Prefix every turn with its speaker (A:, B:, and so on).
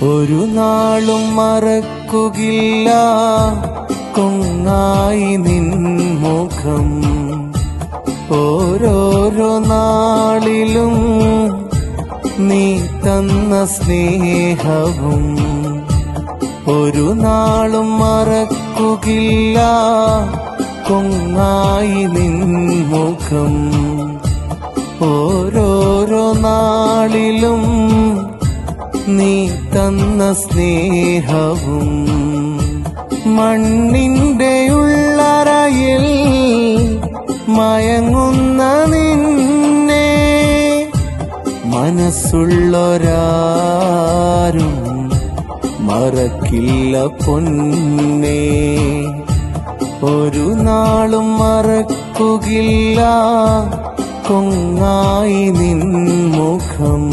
A: ഒരു നാളും മറക്കുകില്ല കൊങ്ങായി നിൻ മുഖം. ഓരോരോ നാളിലും നീ തന്ന സ്നേഹവും ഒരു നാളും മറക്കുകില്ല കൊങ്ങായി നിൻ മുഖം. ഓരോരോ നാളിലും നീ തന്ന സ്നേഹവും മണ്ണിന്റെ ഉള്ളറയിൽ മയങ്ങുന്ന നിന്നെ മനസ്സുള്ളൊരാരും മറക്കില്ല പൊന്നേ. ഒരു നാളും മറക്കുകില്ല കൊങ്ങായി നിൻ മുഖം.